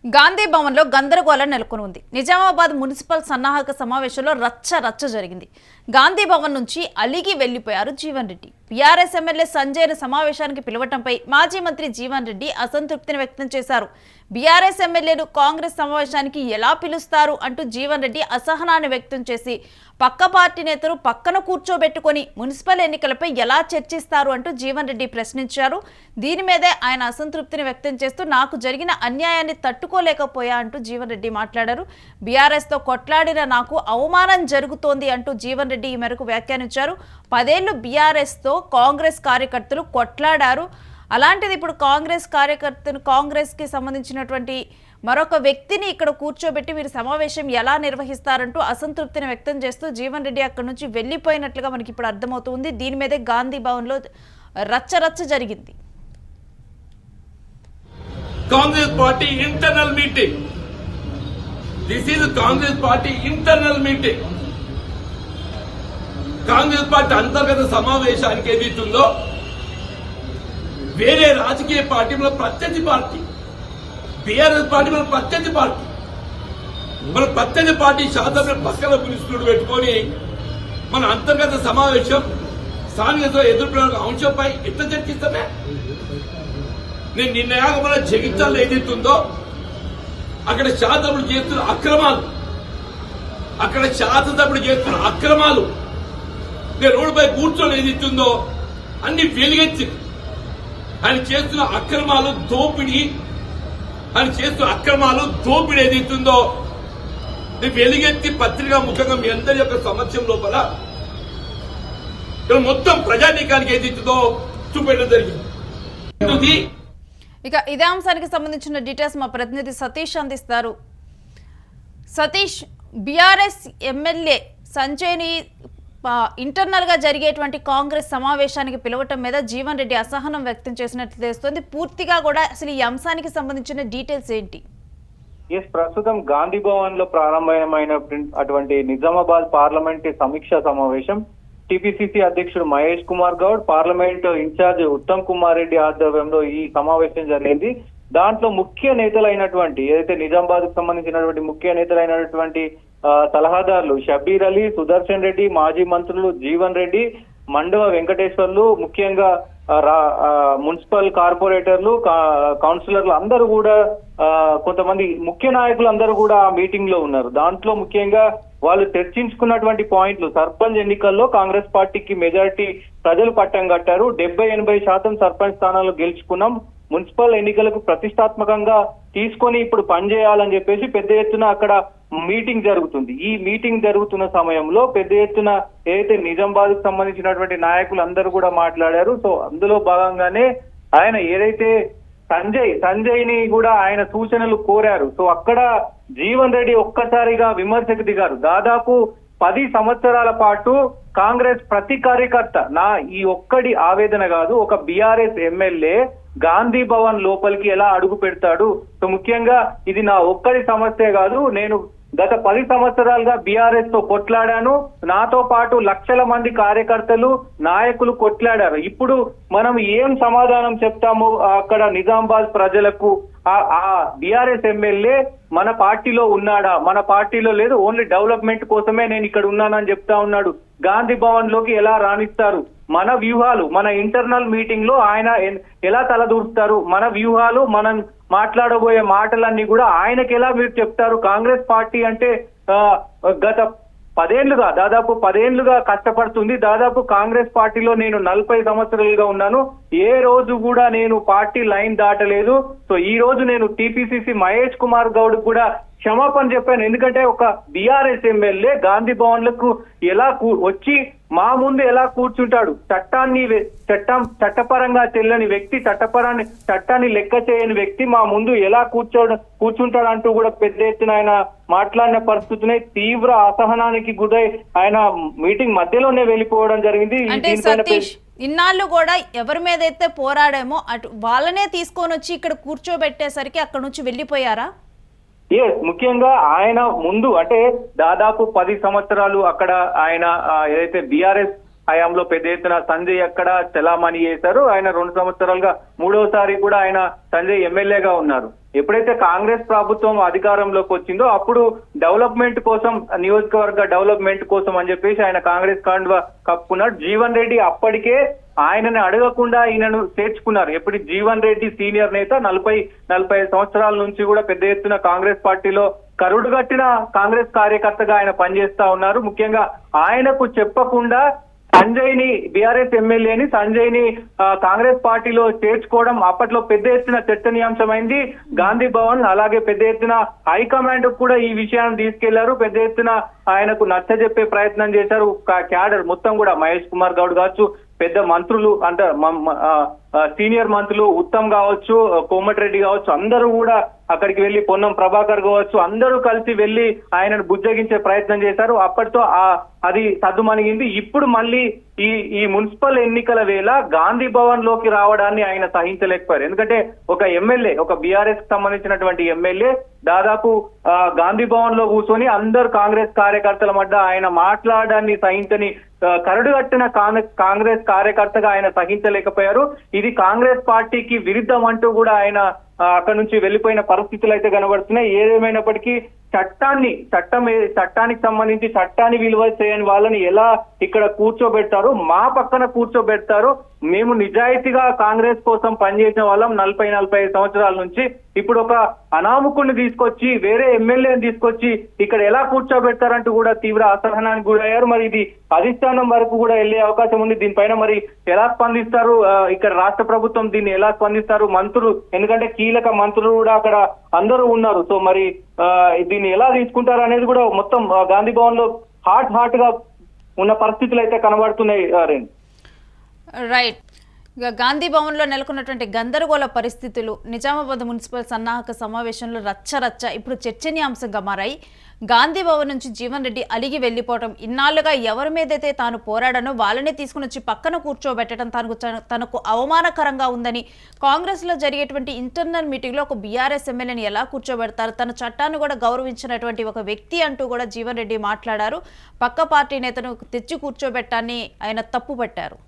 గాంధీ భవన్లో గందరగోళం నెలకొని ఉంది. నిజామాబాద్ మున్సిపల్ సన్నాహక సమావేశంలో రచ్చ జరిగింది. గాంధీ భవన్ నుంచి అలిగి వెళ్లిపోయారు జీవన్ రెడ్డి. బీఆర్ఎస్ ఎమ్మెల్యే సంజయ్ను సమావేశానికి పిలవటంపై మాజీ మంత్రి జీవన్ రెడ్డి అసంతృప్తిని వ్యక్తం చేశారు. బీఆర్ఎస్ ఎమ్మెల్యేను కాంగ్రెస్ సమావేశానికి ఎలా పిలుస్తారు అంటూ జీవన్ రెడ్డి అసహనాన్ని వ్యక్తం చేసి పక్క పార్టీ నేతలు పక్కన కూర్చోబెట్టుకొని మున్సిపల్ ఎన్నికలపై ఎలా చర్చిస్తారు అంటూ జీవన్ రెడ్డి ప్రశ్నించారు. దీని మీదే ఆయన అసంతృప్తిని వ్యక్తం చేస్తూ నాకు జరిగిన అన్యాయాన్ని తట్టుకోలేకపోయా అంటూ జీవన్ రెడ్డి మాట్లాడారు. బీఆర్ఎస్తో కొట్లాడిన నాకు అవమానం జరుగుతోంది అంటూ జీవన్ రెడ్డి ఈ మేరకు వ్యాఖ్యానించారు. 10 ఏళ్లు బీఆర్ఎస్తో కాంగ్రెస్ కార్యకర్తలు కొట్లాడారు. అలాంటిది ఇప్పుడు కాంగ్రెస్కి సంబంధించినటువంటి మరొక వ్యక్తిని ఇక్కడ కూర్చోబెట్టి మీరు సమావేశం ఎలా నిర్వహిస్తారంటూ అసంతృప్తిని వ్యక్తం చేస్తూ జీవన్ రెడ్డి అక్కడి నుంచి వెళ్లిపోయినట్లుగా మనకి ఇప్పుడు అర్థమవుతుంది. దీని మీదే గాంధీ భవన్లో రచ్చ జరిగింది. Congress party internal meeting. This is Congress party internal meeting. Congress party అంతర్గత సమావేశానికి ఏదైతుందో వేరే రాజకీయ పార్టీ మన ప్రత్యర్థి పార్టీ, బీఆర్ఎస్ పార్టీ మన ప్రత్యర్థి పార్టీ. మన ప్రత్యర్థి పార్టీ శాతం పక్కన పిలుస్తుడు పెట్టుకొని మన అంతర్గత సమావేశం స్థానిక ఎదుర్కొన్న అంశంపై ఎట్లా చర్చిస్తామే? నేను నిన్నయాక మన జగిత్యాలలో ఏదైతుందో అక్కడ శాసనసభ్యులు చేస్తున్న అక్రమాలు, నేను రోడ్డుపై కూర్చొని ఏదైతుందో అన్ని వెలుగెత్తి ఆయన చేస్తున్న దోపిడీ ఏదైతుందో వెలుగెత్తి పత్రికా ముఖంగా మీ అందరి యొక్క సమక్షం లోపల మొత్తం ప్రజానీకానికి ఏదైతుందో చూపెట్టడం జరిగింది. ఇక ఇదే అంశానికి సంబంధించిన డీటెయిల్స్ మా ప్రతినిధి సతీష్ అందిస్తారు. సతీష్, బీఆర్ఎస్ ఎమ్మెల్యే సంజయ్ని ఇంటర్నల్ గా జరిగేటువంటి కాంగ్రెస్ సమావేశానికి పిలవటం మీద జీవన్ రెడ్డి అసహనం వ్యక్తం చేసినట్లు తెలుస్తోంది. పూర్తిగా కూడా అసలు ఈ అంశానికి సంబంధించిన డీటెయిల్స్ ఏంటి? ప్రస్తుతం గాంధీ భవన్ లో ప్రారంభమైన అటువంటి నిజామాబాద్ పార్లమెంట్ సమీక్ష సమావేశం టిపిసిసి అధ్యక్షుడు మహేష్ కుమార్ గౌడ్, పార్లమెంట్ ఇన్ఛార్జ్ ఉత్తమ్ కుమార్ రెడ్డి ఆధ్వర్యంలో ఈ సమావేశం జరిగింది. దాంట్లో ముఖ్య నేతలైనటువంటి ఏదైతే నిజామాబాద్ కు సంబంధించినటువంటి ముఖ్య నేతలైనటువంటి సలహాదారులు షబీర్ అలీ, సుదర్శన్ రెడ్డి, మాజీ మంత్రులు జీవన్ రెడ్డి, మండవ వెంకటేశ్వర్లు, ముఖ్యంగా మున్సిపల్ కార్పొరేటర్లు, కౌన్సిలర్లు అందరూ కూడా కొంతమంది ముఖ్య నాయకులు అందరూ కూడా ఆ మీటింగ్ లో ఉన్నారు. దాంట్లో ముఖ్యంగా వాళ్ళు చర్చించుకున్నటువంటి పాయింట్లు, సర్పంచ్ ఎన్నికల్లో కాంగ్రెస్ పార్టీకి మెజారిటీ ప్రజలు పట్టం కట్టారు, 70-80% సర్పంచ్ స్థానాలు గెలుచుకున్నాం, మున్సిపల్ ఎన్నికలకు ప్రతిష్టాత్మకంగా తీసుకొని ఇప్పుడు పనిచేయాలని చెప్పేసి పెద్ద ఎత్తున అక్కడ మీటింగ్ జరుగుతుంది. ఈ మీటింగ్ జరుగుతున్న సమయంలో పెద్ద ఎత్తున ఏదైతే నిజామాబాద్ కు సంబంధించినటువంటి నాయకులు అందరూ కూడా మాట్లాడారు. సో అందులో భాగంగానే ఆయన ఏదైతే సంజయ్ ని కూడా ఆయన సూచనలు కోరారు. సో అక్కడ జీవన్ రెడ్డి ఒక్కసారిగా విమర్శకు దిగారు. దాదాపు 10 సంవత్సరాల పాటు కాంగ్రెస్ ప్రతి కార్యకర్త నా ఈ ఒక్కడి ఆవేదన కాదు, ఒక బీఆర్ఎస్ ఎమ్మెల్యే గాంధీ భవన్ లోపలికి ఎలా అడుగు పెడతాడు? సో ముఖ్యంగా ఇది నా ఒక్కడి సమస్య కాదు, నేను గత 10 సంవత్సరాలుగా బీఆర్ఎస్ తో కొట్లాడాను, నాతో పాటు లక్షల మంది కార్యకర్తలు నాయకులు కొట్లాడారు. ఇప్పుడు మనం ఏం సమాధానం చెప్తాము అక్కడ నిజామాబాద్ ప్రజలకు? ఆ బీఆర్ఎస్ ఎమ్మెల్యే మన పార్టీలో ఉన్నాడా? మన పార్టీలో లేదు, ఓన్లీ డెవలప్మెంట్ కోసమే నేను ఇక్కడ ఉన్నానని చెప్తా ఉన్నాడు. గాంధీ భవన్ లోకి ఎలా రాణిస్తారు? మన వ్యూహాలు, మన ఇంటర్నల్ మీటింగ్ లో ఆయన ఎలా తలదూరుస్తారు? మన వ్యూహాలు, మనం మాట్లాడబోయే మాటలన్నీ కూడా ఆయనకి ఎలా మీరు చెప్తారు? కాంగ్రెస్ పార్టీ అంటే గత 10 ఏళ్లుగా కష్టపడుతుంది. దాదాపు కాంగ్రెస్ పార్టీలో నేను 40 సంవత్సరాలుగా ఉన్నాను. ఏ రోజు కూడా నేను పార్టీ లైన్ దాటలేదు. సో ఈ రోజు నేను టిపిసిసి మహేష్ కుమార్ గౌడ్ కూడా క్షమాపణ చెప్పాను. ఎందుకంటే ఒక బీఆర్ఎస్ ఎమ్మెల్యే గాంధీ భవన్లకు ఎలా వచ్చి మా ముందు ఎలా కూర్చుంటాడు? చట్టపరంగా చెల్లని వ్యక్తి, చట్టాన్ని లెక్క చేయని వ్యక్తి మా ముందు ఎలా కూర్చుంటాడు అంటూ కూడా పెద్ద ఎత్తున ఆయన మాట్లాడిన పరిస్థితిని తీవ్ర అసహనానికి గురై ఆయన మీటింగ్ మధ్యలోనే వెళ్ళిపోవడం జరిగింది. ఇన్నాళ్ళు కూడా ఎవరి మీద అయితే పోరాడేమో అటు వాళ్ళనే తీసుకొని వచ్చి ఇక్కడ కూర్చోబెట్టేసరికి అక్కడ నుంచి వెళ్ళిపోయారా? ముఖ్యంగా ఆయన ముందు అంటే దాదాపు 10 సంవత్సరాలు అక్కడ ఆయన ఏదైతే బీఆర్ఎస్ హయాంలో పెద్ద ఎత్తున సంజయ్ అక్కడ చలామణి చేశారు. ఆయన 2 సంవత్సరాలుగా 3వసారి కూడా ఆయన సంజయ్ ఎమ్మెల్యేగా ఉన్నారు. ఎప్పుడైతే కాంగ్రెస్ ప్రభుత్వం అధికారంలోకి వచ్చిందో అప్పుడు డెవలప్మెంట్ కోసం, నియోజకవర్గ డెవలప్మెంట్ కోసం అని చెప్పేసి ఆయన కాంగ్రెస్ కండువా కప్పుకున్నాడు. జీవన్ రెడ్డి అప్పటికే ఆయనని అడగకుండా ఈయనను చేర్చుకున్నారు. ఎప్పుడు జీవన్ రెడ్డి సీనియర్ నేత, 40-45 సంవత్సరాల నుంచి కూడా పెద్ద ఎత్తున కాంగ్రెస్ పార్టీలో కరుడుగట్టిన కాంగ్రెస్ కార్యకర్తగా ఆయన పనిచేస్తా ఉన్నారు. ముఖ్యంగా ఆయనకు చెప్పకుండా సంజయ్ ని, బీఆర్ఎస్ ఎమ్మెల్యేని సంజయ్ ని కాంగ్రెస్ పార్టీలో చేర్చుకోవడం అప్పట్లో పెద్ద ఎత్తున చర్చనీయాంశమైంది. గాంధీ భవన్ అలాగే పెద్ద ఎత్తున హైకమాండ్ కూడా ఈ విషయాన్ని తీసుకెళ్లారు. పెద్ద ఎత్తున ఆయనకు నచ్చజెప్పే ప్రయత్నం చేశారు. క్యాడర్ మొత్తం కూడా మహేష్ కుమార్ గౌడ్ కావచ్చు, పెద్ద మంత్రులు అంటే సీనియర్ మంత్రులు ఉత్తమ్ కావచ్చు, కోమటిరెడ్డి కావచ్చు, అందరూ కూడా అక్కడికి వెళ్లి, పొన్నం ప్రభాకర్ కావచ్చు, అందరూ కలిసి వెళ్లి ఆయనను బుజ్జగించే ప్రయత్నం చేశారు. అప్పటితో అది సద్దుమణిగింది. ఇప్పుడు మళ్ళీ ఈ మున్సిపల్ ఎన్నికల వేళ గాంధీ భవన్ లోకి రావడాన్ని ఆయన సహించలేకపోయారు. ఎందుకంటే ఒక ఎమ్మెల్యే, ఒక బీఆర్ఎస్ కి సంబంధించినటువంటి ఎమ్మెల్యే దాదాపు గాంధీ భవన్ లో కూర్చొని అందరు కాంగ్రెస్ కార్యకర్తల మధ్య ఆయన మాట్లాడడాన్ని సహించని కరడుగట్టిన కాంగ్రెస్ కార్యకర్తగా ఆయన సహించలేకపోయారు. ఇది కాంగ్రెస్ పార్టీకి విరుద్ధం అంటూ కూడా ఆయన అక్కడ నుంచి వెళ్లిపోయిన పరిస్థితులు అయితే కనబడుతున్నాయి. ఏదేమైనప్పటికీ చట్టానికి సంబంధించి చట్టాన్ని విలువ చేయని వాళ్ళని ఎలా ఇక్కడ కూర్చోబెడతారు, మా పక్కన కూర్చోబెడతారు. మేము నిజాయితీగా కాంగ్రెస్ కోసం పనిచేసిన వాళ్ళం 40-45 సంవత్సరాల నుంచి. ఇప్పుడు ఒక అనామకుడిని తీసుకొచ్చి, వేరే ఎమ్మెల్యేని తీసుకొచ్చి ఇక్కడ ఎలా కూర్చోబెడతారంటూ కూడా తీవ్ర అసహనానికి గురయ్యారు. మరి ఇది అధిష్టానం వరకు కూడా వెళ్లే అవకాశం ఉంది. దీనిపైన మరి ఎలా స్పందిస్తారు, ఇక్కడ రాష్ట్ర ప్రభుత్వం దీన్ని ఎలా స్పందిస్తారు, మంత్రులు, ఎందుకంటే కీలక మంత్రులు కూడా అక్కడ అందరూ ఉన్నారు. సో మరి దీన్ని ఎలా తీసుకుంటారు అనేది కూడా మొత్తం గాంధీ భవన్ లో హాట్ గా ఉన్న పరిస్థితులు అయితే కనబడుతున్నాయి. రైట్. ఇక గాంధీ భవన్లో నెలకొన్నటువంటి గందరగోళ పరిస్థితులు నిజామాబాద్ మున్సిపల్ సన్నాహక సమావేశంలో రచ్చ ఇప్పుడు చర్చనీయాంశంగా మారాయి. గాంధీ భవన్ నుంచి జీవన్ రెడ్డి అలిగి వెళ్లిపోవడం, ఇన్నాళ్లుగా ఎవరి మీదైతే తాను పోరాడనో వాళ్ళనే తీసుకుని వచ్చి పక్కన కూర్చోబెట్టడం తనకు అవమానకరంగా ఉందని, కాంగ్రెస్లో జరిగేటువంటి ఇంటర్నల్ మీటింగ్లో ఒక బీఆర్ఎస్ ఎమ్మెల్యేని ఎలా కూర్చోబెడతారు, తన చట్టాన్ని కూడా గౌరవించినటువంటి ఒక వ్యక్తి అంటూ కూడా జీవన్ రెడ్డి మాట్లాడారు. పక్క పార్టీ నేతను తెచ్చి కూర్చోబెట్టాన్ని ఆయన తప్పుపట్టారు.